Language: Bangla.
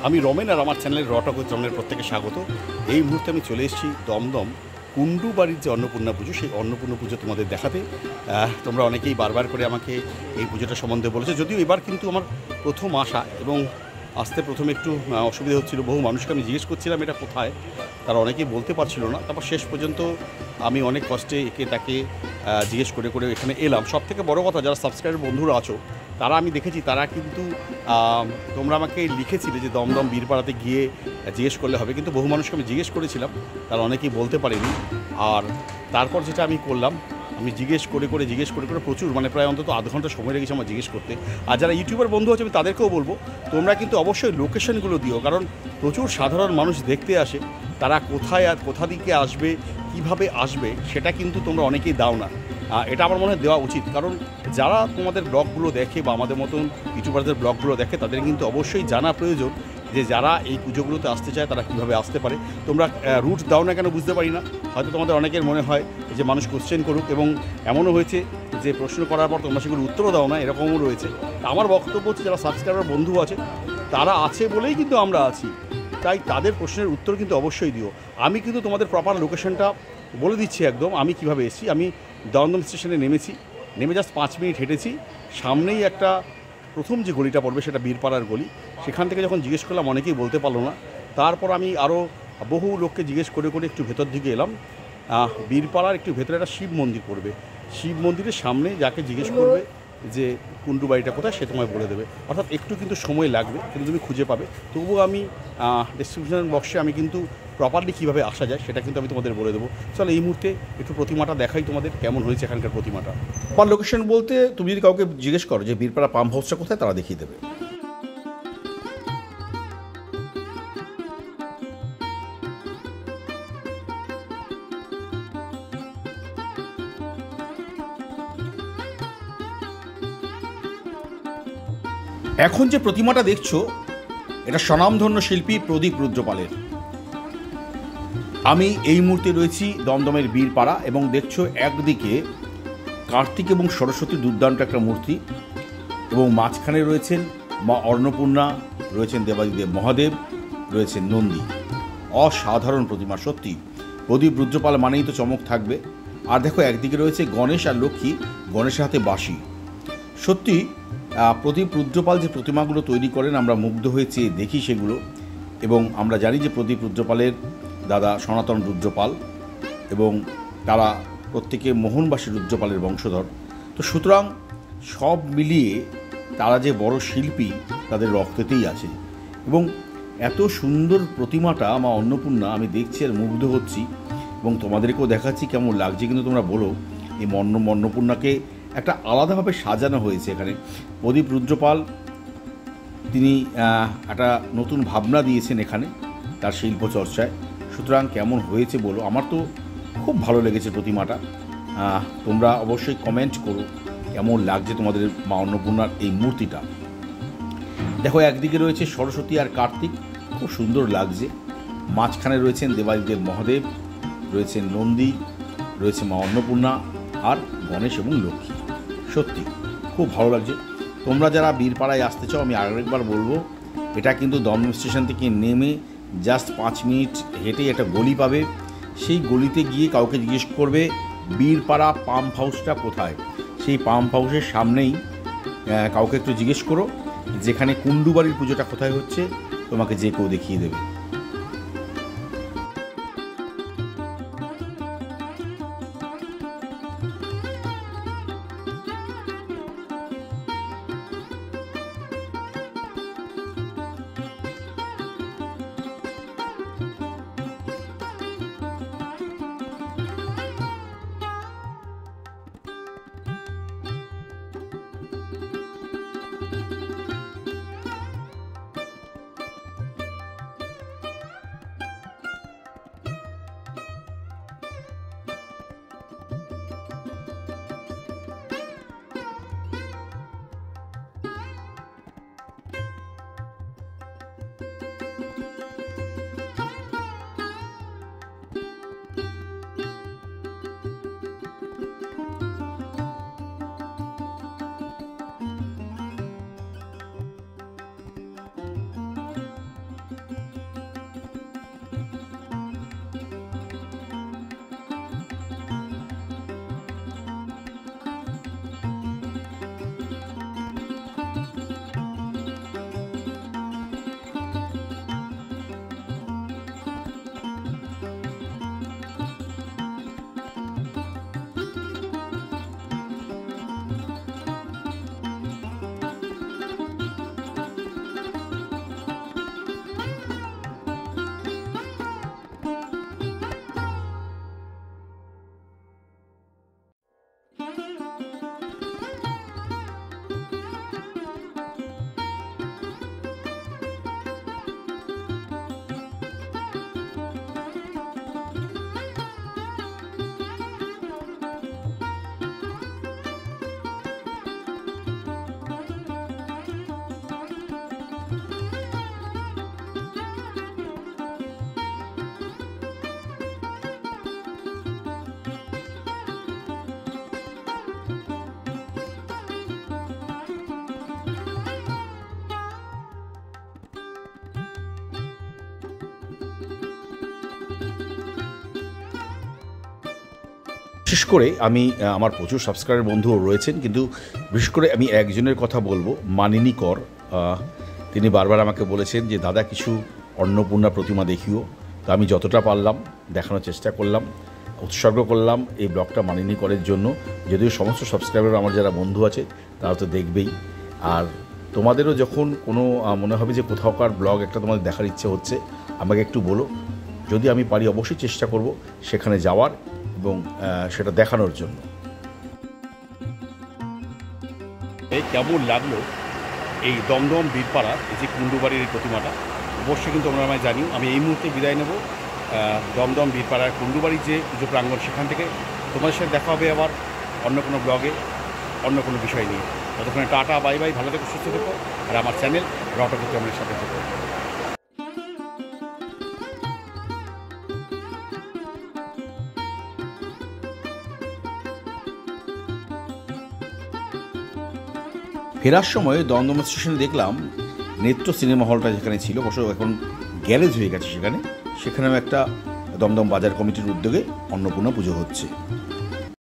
আমি রমেন আর আমার চ্যানেলের রটক চন্দ্রের প্রত্যেকে স্বাগত। এই মুহূর্তে আমি চলে এসেছি দমদম কুণ্ডুবাড়ির যে অন্নপূর্ণা পুজো, সেই অন্নপূর্ণা পুজো তোমাদের দেখাতে। তোমরা অনেকেই বারবার করে আমাকে এই পুজোটা সম্বন্ধে বলেছো, যদিও এবার কিন্তু আমার প্রথম আসা এবং আসতে প্রথমে একটু অসুবিধা হচ্ছিল। বহু মানুষকে আমি জিজ্ঞেস করছিলাম এটা কোথায়, তারা অনেকেই বলতে পারছিল না। তারপর শেষ পর্যন্ত আমি অনেক কষ্টে একে তাকে জিজ্ঞেস করে করে এখানে এলাম। সব থেকে বড়ো কথা, যারা সাবস্ক্রাইবার বন্ধুরা আছো তারা আমি দেখেছি তারা কিন্তু তোমরা আমাকে লিখেছিলে যে দমদম বীরপাড়াতে গিয়ে জিজ্ঞেস করলে হবে, কিন্তু বহু মানুষকে আমি জিজ্ঞেস করেছিলাম, তারা অনেকেই বলতে পারেনি। আর তারপর যেটা আমি করলাম, আমি জিজ্ঞেস করে প্রচুর, মানে প্রায় অন্তত আধ ঘন্টা সময় লেগেছে আমার জিজ্ঞেস করতে। আর যারা ইউটিউবার বন্ধু আছে আমি তাদেরকেও বলবো, তোমরা কিন্তু অবশ্যই লোকেশনগুলো দিও, কারণ প্রচুর সাধারণ মানুষ দেখতে আসে, তারা কোথায় আর কোথা দিকে আসবে, কিভাবে আসবে, সেটা কিন্তু তোমরা অনেকেই দাও না। এটা আমার মনে হয় দেওয়া উচিত, কারণ যারা তোমাদের ব্লগগুলো দেখে বা আমাদের মতন ইউটিউবারদের ব্লগগুলো দেখে তাদের কিন্তু অবশ্যই জানা প্রয়োজন যে যারা এই পুজোগুলোতে আসতে চায় তারা কীভাবে আসতে পারে। তোমরা রুট দাও না কেন বুঝতে পারি না। হয়তো তোমাদের অনেকের মনে হয় যে মানুষ কোশ্চেন করুক, এবং এমনও হয়েছে যে প্রশ্ন করার পর তোমরা সেগুলো উত্তরও দাও না, এরকমও রয়েছে। আমার বক্তব্য হচ্ছে যারা সাবস্ক্রাইবার বন্ধু আছে তারা আছে বলেই কিন্তু আমরা আছি, তাই তাদের প্রশ্নের উত্তর কিন্তু অবশ্যই দিও। আমি কিন্তু তোমাদের প্রপার লোকেশনটা বলে দিচ্ছি একদম, আমি কিভাবে এসেছি। আমি দমদম স্টেশনে নেমে জাস্ট 5 মিনিট হেঁটেছি। সামনেই একটা প্রথম যে গলিটা পড়বে সেটা বীরপাড়ার গলি। সেখান থেকে যখন জিজ্ঞেস করলাম অনেকেই বলতে পারলো না। তারপর আমি আরও বহু লোককে জিজ্ঞেস করে একটু ভেতর দিকে এলাম। বীরপাড়ার একটু ভেতরে একটা শিব মন্দির পড়বে, শিব মন্দিরের সামনে যাকে জিজ্ঞেস করবে যে কুণ্ডুবাড়িটা কোথায় সে তোমায় বলে দেবে। অর্থাৎ একটু কিন্তু সময় লাগবে, কিন্তু তুমি খুঁজে পাবে। তবুও আমি ডেসক্রিপশন বক্সে আমি কিন্তু প্রপারলি কীভাবে আসা যায় সেটা কিন্তু আমি তোমাদের বলে দেবো। চলো এই মুহূর্তে একটু প্রতিমাটা দেখাই তোমাদের, কেমন হয়েছে এখানকার প্রতিমাটা। বা লোকেশন বলতে তুমি যদি কাউকে জিজ্ঞেস করো যে বীরপাড়া পাম্প হাউসটা কোথায়, তারা দেখিয়ে দেবে। এখন যে প্রতিমাটা দেখছো এটা স্বনামধন্য শিল্পী প্রদীপ রুদ্রপালের। আমি এই মুহূর্তে রয়েছি দমদমের বীরপাড়া, এবং দেখছো একদিকে কার্তিক এবং সরস্বতী দুর্দান্ত একটা মূর্তি, এবং মাঝখানে রয়েছেন মা অন্নপূর্ণা, রয়েছেন দেবাদিদেব মহাদেব, রয়েছেন নন্দী। অসাধারণ প্রতিমা সত্যি। প্রদীপ রুদ্রপাল মানেই তো চমক থাকবে। আর দেখো একদিকে রয়েছে গণেশ আর লক্ষ্মী, গণেশের হাতে বাঁশি। সত্যি প্রদীপ রুদ্রপাল যে প্রতিমাগুলো তৈরি করেন আমরা মুগ্ধ হয়ে চেয়ে দেখি সেগুলো, এবং আমরা জানি যে প্রদীপ রুদ্রপালের দাদা সনাতন রুদ্রপাল, এবং তারা প্রত্যেকে মোহনবাসী রুদ্রপালের বংশধর। তো সুতরাং সব মিলিয়ে তারা যে বড় শিল্পী তাদের রক্তেতেই আছে। এবং এত সুন্দর প্রতিমাটা মা অন্নপূর্ণা আমি দেখছি আর মুগ্ধ হচ্ছি, এবং তোমাদেরকেও দেখাচ্ছি কেমন লাগছে। কিন্তু তোমরা বলো, এই অন্নপূর্ণাকে একটা আলাদাভাবে সাজানো হয়েছে এখানে। প্রদীপ রুদ্রপাল তিনি একটা নতুন ভাবনা দিয়েছেন এখানে তার শিল্প চর্চায়। সুতরাং কেমন হয়েছে বলো, আমার তো খুব ভালো লেগেছে প্রতিমাটা। তোমরা অবশ্যই কমেন্ট করো কেমন লাগছে তোমাদের মা অন্নপূর্ণার এই মূর্তিটা। দেখো একদিকে রয়েছে সরস্বতী আর কার্তিক, খুব সুন্দর লাগছে। মাঝখানে রয়েছেন দেবাদিদেব মহাদেব, রয়েছেন নন্দী, রয়েছে মা অন্নপূর্ণা, আর গণেশ এবং লক্ষ্মী। সত্যি খুব ভালো লাগছে। তোমরা যারা বীরপাড়ায় আসতে চাও, আমি আরেকবার বলবো, এটা কিন্তু দমদম স্টেশন থেকে নেমে জাস্ট 5 মিনিট হেঁটে একটা গলি পাবে। সেই গলিতে গিয়ে কাউকে জিজ্ঞেস করবে বীরপাড়া পাম্প হাউসটা কোথায়। সেই পাম্প হাউসের সামনেই কাউকে একটু জিজ্ঞেস করো যেখানে কুণ্ডুবাড়ির পুজোটা কোথায় হচ্ছে, তোমাকে যে কেউ দেখিয়ে দেবে। বিশেষ করে আমি আমার প্রচুর সাবস্ক্রাইবার বন্ধুও রয়েছেন, কিন্তু বিশেষ করে আমি একজনের কথা বলবো, মানিনী কর। তিনি বারবার আমাকে বলেছেন যে দাদা কিছু অন্নপূর্ণা প্রতিমা দেখিও। তো আমি যতটা পারলাম দেখানোর চেষ্টা করলাম, উৎসর্গ করলাম এই ব্লগটা মানিনী করের জন্য। যদিও সমস্ত সাবস্ক্রাইবার আমার যারা বন্ধু আছে তারা তো দেখবেই। আর তোমাদেরও যখন কোনো মনে হবে যে কোথাওকার ব্লগ একটা তোমাদের দেখার ইচ্ছে হচ্ছে, আমাকে একটু বলো, যদি আমি পারি অবশ্যই চেষ্টা করব সেখানে যাওয়ার এবং সেটা দেখানোর জন্য। এই কেমন লাগলো এই দমদম বীরপাড়ার এই যে কুণ্ডুবাড়ির এই প্রতিমাটা, অবশ্যই কিন্তু তোমরা আমায় জানিও। আমি এই মুহূর্তে বিদায় নেব দমদম বীরপাড়ার কুণ্ডুবাড়ির যে পুজো প্রাঙ্গণ, সেখান থেকে তোমাদের সাথে দেখা হবে আবার অন্য কোনো ব্লগে অন্য কোনো বিষয় নিয়ে। ততক্ষণে টাটা, বাই বাই, ভালো থেকো, সুস্থ থেকো, আর আমার চ্যানেল রটক চন্দ্রের সাথে থেকো। ফেরার সময় দমদম স্টেশনে দেখলাম নেত্র সিনেমা হলটা যেখানে ছিল, অবশ্য এখন গ্যারেজ হয়ে গেছে, সেখানেও একটা দমদম বাজার কমিটির উদ্যোগে অন্নপূর্ণা পুজো হচ্ছে।